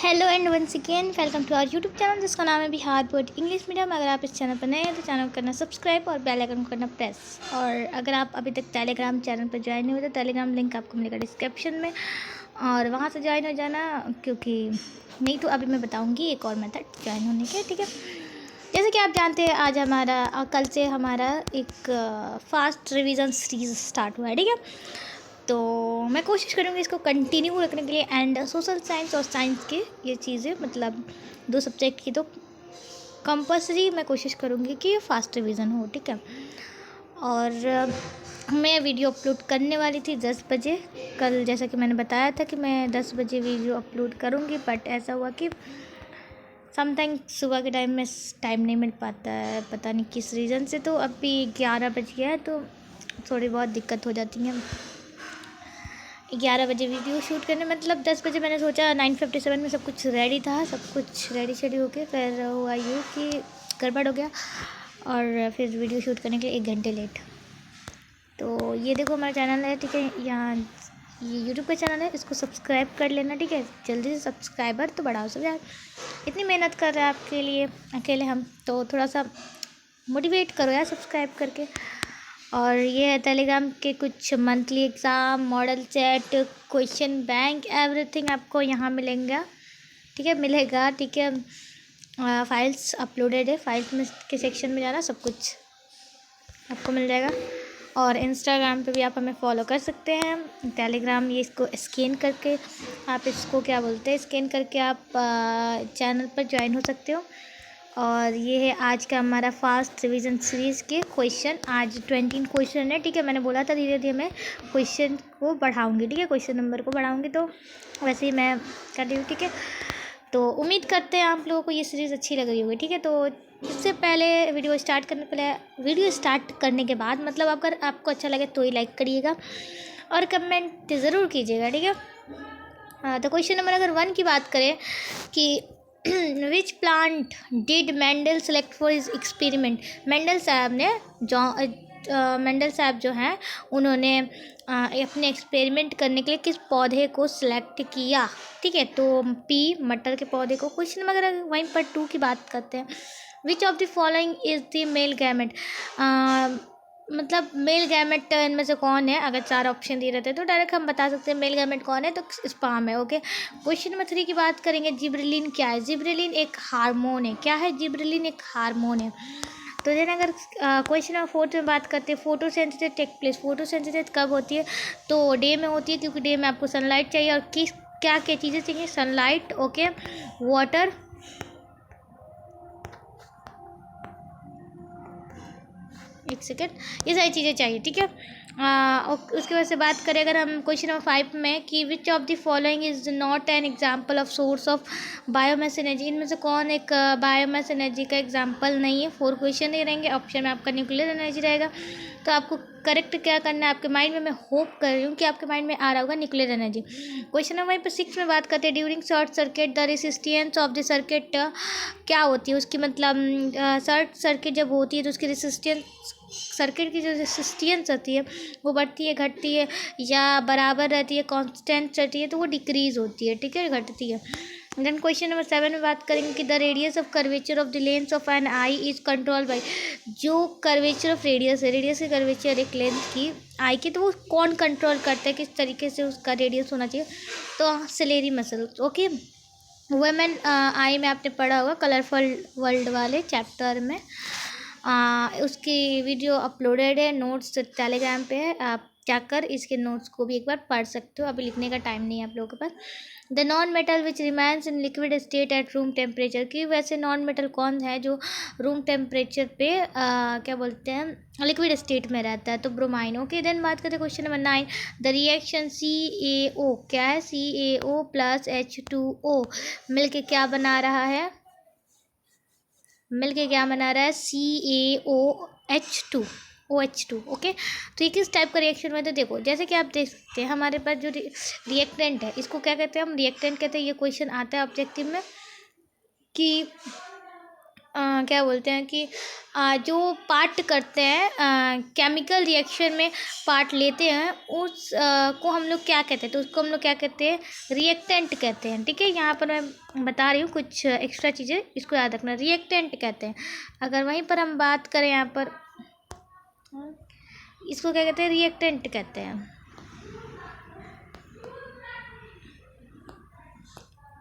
Hello and once again welcome to our YouTube channel जिसका नाम है बिहार बोर्ड इंग्लिश मीडियम। अगर आप इस चैनल पर नए हैं तो चैनल को करना सब्सक्राइब और बेल आइकन को करना प्रेस। और अगर आप अभी तक टेलीग्राम चैनल पर ज्वाइन नहीं हुए तो टेलीग्राम लिंक आपको मिलेगा डिस्क्रिप्शन में, और वहाँ से ज्वाइन हो जाना, क्योंकि नहीं तो अभी मैं बताऊँगी एक और मेथड ज्वाइन होने के। ठीक है, जैसे कि आप जानते हैं आज कल से हमारा एक फास्ट रिवीजन सीरीज़ स्टार्ट हुआ है। ठीक है, तो मैं कोशिश करूँगी इसको कंटिन्यू रखने के लिए। एंड सोशल साइंस और साइंस की ये चीज़ें, मतलब दो सब्जेक्ट की तो कंपलसरी मैं कोशिश करूँगी कि ये फास्ट रिवीजन हो। ठीक है, और मैं वीडियो अपलोड करने वाली थी 10 बजे कल, जैसा कि मैंने बताया था कि मैं 10 बजे वीडियो अपलोड करूँगी, बट ऐसा हुआ कि समटाइम सुबह के टाइम में टाइम नहीं मिल पाता है, पता नहीं किस रीज़न से। तो अभी 11 बज गया है तो थोड़ी बहुत दिक्कत हो जाती है 11 बजे वीडियो शूट करने। मतलब 10 बजे मैंने सोचा, 9:57 में सब कुछ रेडी था, सब कुछ रेडी शेडी होके फिर हुआ ये कि गड़बड़ हो गया और फिर वीडियो शूट करने के लिए 1 घंटे लेट। तो ये देखो हमारा चैनल है, ठीक है, यहाँ ये यूट्यूब का चैनल है, इसको सब्सक्राइब कर लेना। ठीक है, जल्दी से सब्सक्राइबर तो बढ़ाओ सब यार, इतनी मेहनत कर रहे हैं आपके लिए अकेले हम, तो थोड़ा सा मोटिवेट करो यार सब्सक्राइब करके। और ये है टेलीग्राम के कुछ monthly exam, model set, question bank, everything आपको यहाँ मिलेगा। ठीक है, मिलेगा। ठीक है, फाइल्स अपलोडेड है, फाइल्स में के सेक्शन में जाना, सब कुछ आपको मिल जाएगा। और इंस्टाग्राम पे भी आप हमें फॉलो कर सकते हैं। टेलीग्राम ये इसको स्कैन करके, आप इसको क्या बोलते हैं, स्कैन करके आप चैनल पर ज्वाइन हो सकते हो। और ये है आज का हमारा फास्ट रिवीजन सीरीज़ के क्वेश्चन। आज 20 क्वेश्चन है। ठीक है, मैंने बोला था धीरे धीरे मैं क्वेश्चन को बढ़ाऊँगी। ठीक है, क्वेश्चन नंबर को बढ़ाऊँगी, तो वैसे ही मैं कर रही हूँ। ठीक है, तो उम्मीद करते हैं आप लोगों को ये सीरीज़ अच्छी लग रही होगी। ठीक है, तो इससे पहले वीडियो स्टार्ट करने के बाद, मतलब अगर आपको अच्छा लगे तो ही लाइक करिएगा और कमेंट ज़रूर कीजिएगा। ठीक है, तो क्वेश्चन नंबर अगर 1 की बात करें कि which plant did Mendel select for his experiment. Mendel साहब जो हैं उन्होंने अपने एक्सपेरिमेंट करने के लिए किस पौधे को सिलेक्ट किया। ठीक है, तो पी मटर के पौधे को। क्वेश्चन नंबर अगर वहीं पर 2 की बात करते हैं, which of the following is the male gamete. मतलब मेल गैमेट इनमें से कौन है। अगर 4 ऑप्शन दिए रहते हैं तो डायरेक्ट हम बता सकते हैं मेल गैमेट कौन है, तो स्पर्म है। ओके, क्वेश्चन नंबर 3 की बात करेंगे, जिब्रेलिन क्या है। जिब्रेलिन एक हार्मोन है। क्या है जिब्रेलिन? एक हार्मोन है। तो देन अगर क्वेश्चन नंबर 4 में बात करते हैं, फोटोसिंथेसिस टेक प्लेस। फोटोसिंथेसिस कब होती है? तो डे में होती है, क्योंकि डे में आपको सनलाइट चाहिए। और किस क्या क्या चीज़ें चाहिए? सनलाइट, ओके, वाटर, एक सेकेंड, ये सारी चीज़ें चाहिए। ठीक है, उसके वजह से बात करें अगर हम क्वेश्चन नंबर 5 में कि which of the following is not an example of source of biomass energy. इनमें से कौन एक बायोमास एनर्जी का एग्जाम्पल नहीं है। 4 क्वेश्चन नहीं रहेंगे, ऑप्शन में आपका न्यूक्लियर एनर्जी रहेगा। तो आपको करेक्ट क्या करना है आपके माइंड में, मैं होप कर रही हूँ कि आपके माइंड में आ रहा होगा न्यूक्लियर एनर्जी। क्वेश्चन नंबर वहीं पर 6 में बात करते हैं, during short circuit the resistance of the circuit क्या होती है उसकी, मतलब शॉर्ट सर्किट जब होती है तो उसकी रेसिस्टेंस, सर्किट की जो रेसिस्टेंस होती है वो बढ़ती है, घटती है, या बराबर रहती है, कांस्टेंट रहती है, तो वो डिक्रीज होती है। ठीक है, घटती है। देन क्वेश्चन नंबर 7 में बात करेंगे कि the radius of curvature of the lens of an eye is control by. जो कर्वेचर ऑफ रेडियस है, रेडियस की कर्वेचर एक लेंस की आई की, तो वो कौन कंट्रोल करता है, किस तरीके से उसका रेडियस होना चाहिए? तो ciliary muscle. Okay, human eye में आपने पढ़ा होगा कलरफुल वर्ल्ड वाले चैप्टर में। उसकी वीडियो अपलोडेड है, नोट्स टेलीग्राम पे है, आप जाकर इसके नोट्स को भी एक बार पढ़ सकते हो। अभी लिखने का टाइम नहीं है आप लोगों के पास। The non metal which remains in liquid state at room temperature. कि वैसे नॉन मेटल कौन है जो रूम टेम्परेचर पे क्या बोलते हैं, लिक्विड स्टेट में रहता है? तो ब्रोमाइन। ओके, देन बात करते हैं question number 9, the reaction CaO। क्या है? CaO प्लस H2O मिलके क्या बना रहा है? मिलके क्या बना रहा है? CaOH2, OH2। ओके, तो ये किस टाइप का रिएक्शन में? तो देखो, जैसे कि आप देख सकते हैं हमारे पास जो रिएक्टेंट है, इसको क्या कहते हैं? हम रिएक्टेंट कहते हैं। ये क्वेश्चन आता है ऑब्जेक्टिव में कि क्या बोलते हैं कि जो पार्ट करते हैं केमिकल रिएक्शन में पार्ट लेते हैं उस को हम लोग क्या कहते हैं, तो उसको हम लोग क्या कहते हैं, रिएक्टेंट कहते हैं। ठीक है, यहाँ पर मैं बता रही हूँ कुछ एक्स्ट्रा चीज़ें, इसको याद रखना, रिएक्टेंट कहते हैं। अगर वहीं पर हम बात करें यहाँ पर, इसको क्या कहते हैं, रिएक्टेंट कहते हैं।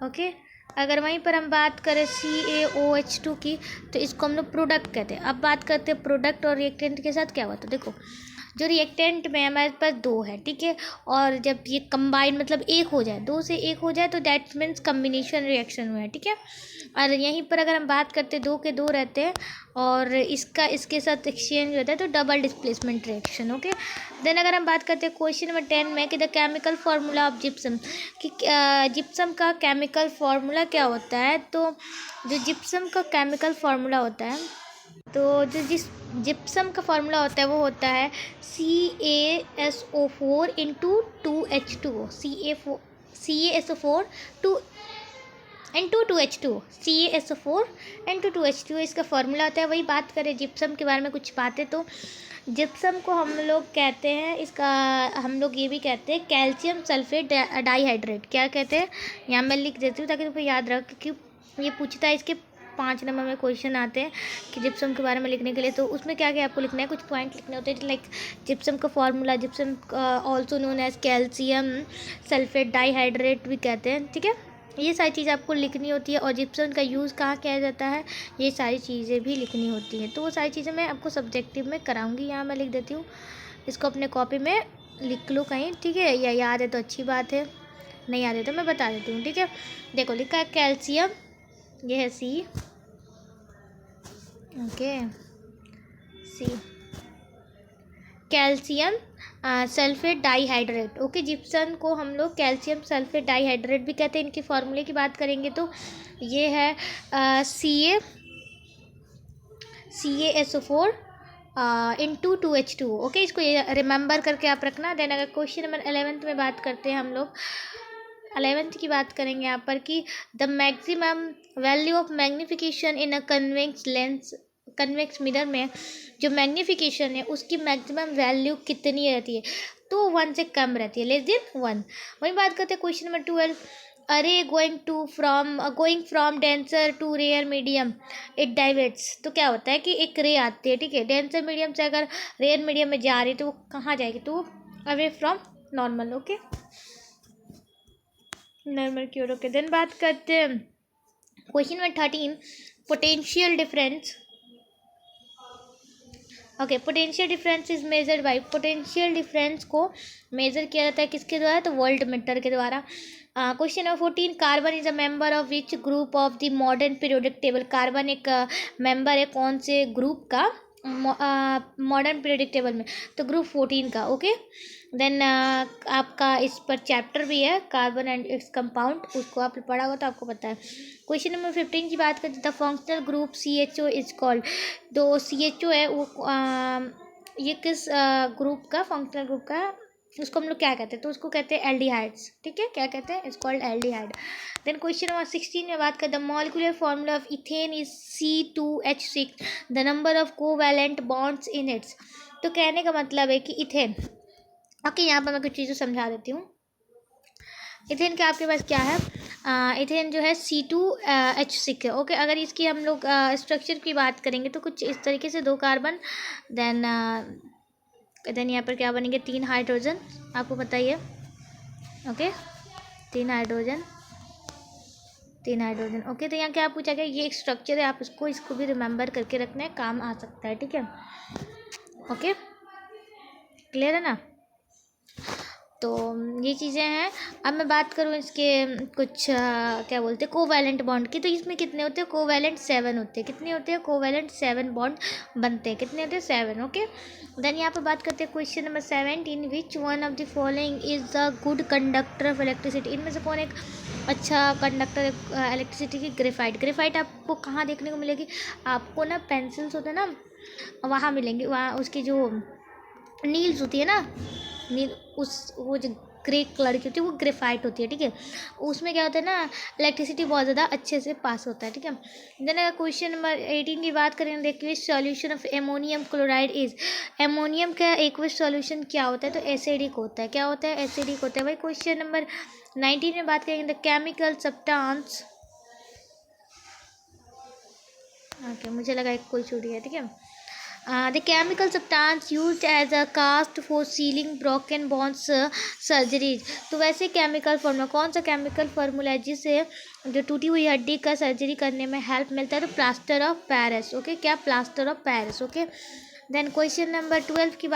ओके, अगर वहीं पर हम बात करें CaOH2 की, तो इसको हम लोग प्रोडक्ट कहते हैं। अब बात करते हैं प्रोडक्ट और रिएक्टेंट के साथ क्या हुआ। तो देखो, जो रिएक्टेंट में हमारे पास दो है, ठीक है, और जब ये कंबाइन मतलब एक हो जाए, दो से एक हो जाए, तो दैट मीन्स कम्बिनेशन रिएक्शन हुआ है। ठीक है, और यहीं पर अगर हम बात करते हैं दो के दो रहते हैं और इसका इसके साथ एक्सचेंज होता है, तो double displacement reaction. Okay, then अगर हम बात करते हैं क्वेश्चन नंबर 10 में कि the chemical formula of gypsum, कि जिप्सम का केमिकल फार्मूला क्या होता है। तो जो जिप्सम का केमिकल फार्मूला होता है, तो जो जिप्सम का फार्मूला होता है वो होता है CaSO4 into 2H2O, CaSO4 into 2H2O, CaSO4 into 2H2O इसका फार्मूला होता है। वही बात करें जिप्सम के बारे में कुछ बातें, तो जिप्सम को हम लोग कहते हैं, इसका हम लोग ये भी कहते हैं कैल्शियम सल्फेट डाइहाइड्रेट। क्या कहते हैं, यहाँ मैं लिख देती हूँ ताकि तुमको याद रख, क्योंकि ये पूछता है, इसके 5 नंबर में क्वेश्चन आते हैं कि जिप्सम के बारे में लिखने के लिए। तो उसमें क्या क्या आपको लिखना है, कुछ पॉइंट लिखने होते हैं, लाइक जिप्सम का formula, gypsum also known as calcium sulphate dihydrate भी कहते हैं। ठीक है, ये सारी चीज़ आपको लिखनी होती है, और जिप्सम का यूज़ कहाँ किया जाता है, ये सारी चीज़ें भी लिखनी होती हैं। तो वो सारी चीज़ें मैं आपको सब्जेक्टिव में कराऊंगी, यहाँ मैं लिख देती हूँ, इसको अपने कॉपी में लिख लो कहीं। ठीक है, या याद है तो अच्छी बात है, नहीं याद है तो मैं बता देती हूँ। ठीक है, देखो लिखा है कैल्शियम, ये है C, okay, C calcium sulphate dihydrate. Okay, gypsum को हम लोग कैल्शियम सल्फेट डाइहाइड्रेट भी कहते हैं। इनके फार्मूले की बात करेंगे तो ये है CaSO4 इंटू 2H2O। ओके, इसको ये रिमेंबर करके आप रखना। देन अगर क्वेश्चन नंबर 11 में बात करते हैं, हम लोग 11 की बात करेंगे यहाँ पर कि the maximum value of magnification in a convex lens, convex mirror में जो मैग्नीफिकेशन है उसकी मैक्सिमम वैल्यू कितनी रहती है, तो 1 से कम रहती है, लेस देन 1। वही बात करते हैं question number 12, are going from denser to rare medium it diverts. तो क्या होता है कि एक रे आती है, ठीक है, डेंसर मीडियम से अगर रेयर मीडियम में जा रही है तो वो कहाँ जाएगी, तो away from normal. Okay, normal की ओर। ओके, देन बात करते हैं question number 13, potential difference. Okay, potential difference is measured by, potential difference को मेजर किया जाता है किसके द्वारा, तो वोल्ट मीटर के द्वारा। Question number 14, carbon is a member of which group of the modern periodic table. Carbon एक मेंबर है कौन से ग्रुप का मॉडर्न पीरियोडिक टेबल में, तो ग्रुप 14 का। ओके, देन आपका इस पर चैप्टर भी है, कार्बन एंड इट्स कंपाउंड, उसको आप पढ़ा होगा तो आपको पता है। क्वेश्चन नंबर 15 की बात करते हैं, the functional group CHO is called. तो CHO है वो ये किस ग्रुप का, फंक्शनल ग्रुप का, उसको हम लोग क्या कहते हैं, तो उसको कहते हैं एल्डिहाइड्स। ठीक है, क्या कहते हैं, it's called aldehyde. Then question number 16 में बात करते हैं, the molecular formula of ethane is C2H6, the number of covalent bonds in its. तो कहने का मतलब है कि इथेन, ओके, यहाँ पर मैं कुछ चीज़ें समझा देती हूँ। इथेन का आपके पास क्या है, इथेन जो है C2H6 है। ओके, अगर इसकी हम लोग स्ट्रक्चर की बात करेंगे तो कुछ इस तरीके से, 2 कार्बन, देन यहाँ पर क्या बनेंगे, 3 हाइड्रोजन, आपको पता ही है। Okay, 3 hydrogen, 3 hydrogen. ओके, तो यहाँ क्या पूछा गया, ये एक स्ट्रक्चर है, आप इसको भी रिमेंबर करके रखना है, काम आ सकता है। ठीक है, ओके, क्लियर है ना। तो ये चीज़ें हैं। अब मैं बात करूँ इसके कुछ क्या बोलते हैं, कोवैलेंट बॉन्ड की, तो इसमें कितने होते हैं, कोवैलेंट 7 होते हैं। कितने होते हैं, कोवैलेंट 7 बॉन्ड बनते हैं। कितने होते हैं, 7। ओके, देन यहाँ पर बात करते हैं question number 17, which one of the following is the good conductor of electricity. इनमें से कौन एक अच्छा कंडक्टर इलेक्ट्रिसिटी की, ग्रेफाइट। ग्रेफाइट आपको कहाँ देखने को मिलेगी, आपको ना पेंसिल्स होते हैं ना वहाँ मिलेंगे, वहाँ उसकी जो नील्स होती है ना, नील, उस वो जो ग्रे कलर की होती है, वो ग्रेफाइट होती है, ठीक है। उसमें क्या होता है ना, इलेक्ट्रिसिटी बहुत ज़्यादा अच्छे से पास होता है, ठीक है। देन अगर क्वेश्चन नंबर 18 की बात करें, देखिए solution of ammonium chloride is, ammonium का एक्वस सॉल्यूशन क्या होता है, तो एसिडिक होता है। क्या होता है, एसिडिक होता है भाई। क्वेश्चन नंबर 19 में बात करेंगे, द केमिकल सब्सटेंस, ओके मुझे लगा एक कोई छूट गया, ठीक है। The chemical substance used as a cast for sealing broken bones surgeries, तो वैसे केमिकल फार्मूला, कौन सा केमिकल फार्मूला है जिससे जो टूटी हुई हड्डी का सर्जरी करने में हेल्प मिलता है, तो प्लास्टर ऑफ पेरिस, ओके। क्या, plaster of Paris, okay. Then question number 20 की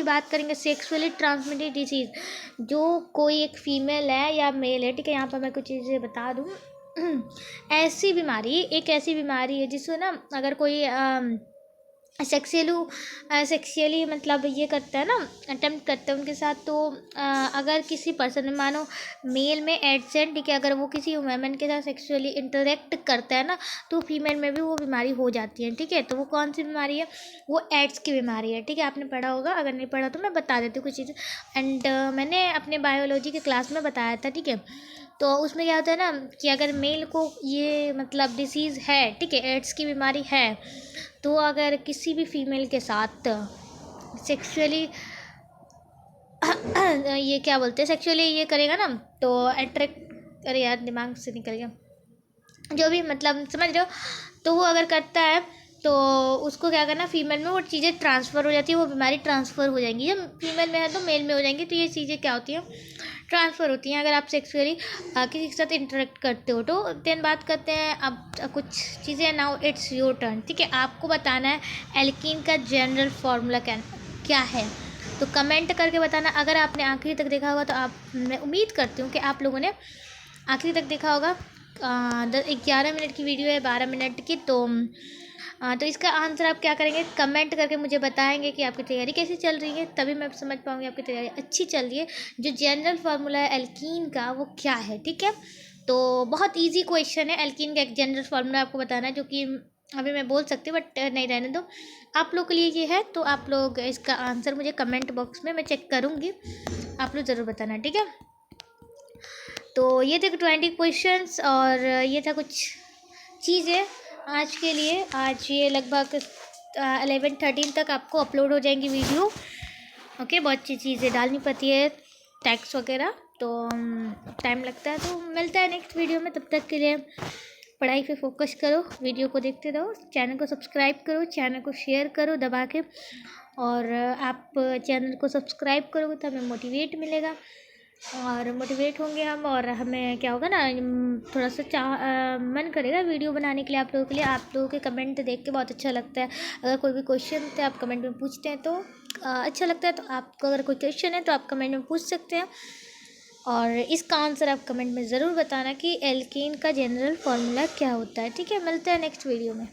बात करेंगे, सेक्सुअली ट्रांसमिटेड डिजीज, जो कोई एक फीमेल है या मेल है, ठीक है। यहाँ पर मैं कुछ चीज़ें बता दूँ। ऐसी बीमारी, एक ऐसी बीमारी है जिसको ना अगर कोई सेक्सुअली मतलब ये करता है ना, अटेम्प्ट करता है उनके साथ, तो अगर किसी पर्सन में, मानो मेल में एडसेंट, ठीक है, अगर वो किसी वुमेन के साथ सेक्सुअली इंटरेक्ट करता है ना, तो फीमेल में भी वो बीमारी हो जाती है, ठीक है। तो वो कौन सी बीमारी है, वो एड्स की बीमारी है, ठीक है। आपने पढ़ा होगा, अगर नहीं पढ़ा तो मैं बता देती हूँ कुछ चीज़ें। एंड मैंने अपने बायोलॉजी के क्लास में बताया था, ठीक है। तो उसमें क्या होता है ना कि अगर मेल को ये मतलब डिसीज़ है, ठीक है, एड्स की बीमारी है, तो अगर किसी भी फीमेल के साथ सेक्सुअली ये क्या बोलते हैं, सेक्सुअली ये करेगा ना, तो अट्रैक्ट, अरे यार दिमाग से निकल गया, जो भी मतलब समझ रहे हो, तो वो अगर करता है तो उसको क्या करना, फीमेल में वो चीज़ें ट्रांसफ़र हो जाती है, वो बीमारी ट्रांसफ़र हो जाएंगी। जब फीमेल में है तो मेल में हो जाएंगी, तो ये चीज़ें क्या होती हैं, ट्रांसफ़र होती हैं अगर आप सेक्सुअली किसी के साथ इंटरेक्ट करते हो। तो देन बात करते हैं अब कुछ चीज़ें। नाउ इट्स योर टर्न, ठीक है। आपको बताना है एल्कीन का जनरल फार्मूला क्या है, तो कमेंट करके बताना। अगर आपने आखिरी तक देखा होगा तो मैं उम्मीद करती हूँ कि आप लोगों ने आखिरी तक देखा होगा। 11 मिनट की वीडियो है, 12 मिनट की, तो इसका आंसर आप क्या करेंगे, कमेंट करके मुझे बताएंगे कि आपकी तैयारी कैसी चल रही है, तभी मैं समझ पाऊँगी आपकी तैयारी अच्छी चल रही है। जो जनरल फार्मूला है एल्कीन का, वो क्या है, ठीक है। तो बहुत इजी क्वेश्चन है, एल्कीन का एक जनरल फार्मूला आपको बताना है, जो कि अभी मैं बोल सकती हूँ बट नहीं, रहने दो, आप लोग के लिए ये है। तो आप लोग इसका आंसर मुझे कमेंट बॉक्स में मैं चेक करूँगी, आप लोग ज़रूर बताना, ठीक है। तो ये थे 20 क्वेश्चंस और ये था कुछ चीज़ें आज के लिए। आज ये लगभग 11-13 तक आपको अपलोड हो जाएंगी वीडियो, ओके। बहुत अच्छी चीज़ें डालनी पड़ती है, टैक्स वगैरह, तो टाइम लगता है। तो मिलता है नेक्स्ट वीडियो में, तब तक के लिए पढ़ाई पे फोकस करो, वीडियो को देखते रहो, चैनल को सब्सक्राइब करो, चैनल को शेयर करो दबा के, और आप चैनल को सब्सक्राइब करोगे तो हमें मोटिवेट मिलेगा, और मोटिवेट होंगे हम, और हमें क्या होगा ना, थोड़ा सा मन करेगा वीडियो बनाने के लिए आप लोगों के लिए। आप लोगों के कमेंट देख के बहुत अच्छा लगता है। अगर कोई भी क्वेश्चन होता है आप कमेंट में पूछते हैं तो अच्छा लगता है। तो आपको अगर कोई क्वेश्चन है तो आप कमेंट में पूछ सकते हैं, और इसका आंसर आप कमेंट में ज़रूर बताना कि एल्कीन का जनरल फार्मूला क्या होता है, ठीक है। मिलते हैं नेक्स्ट वीडियो में।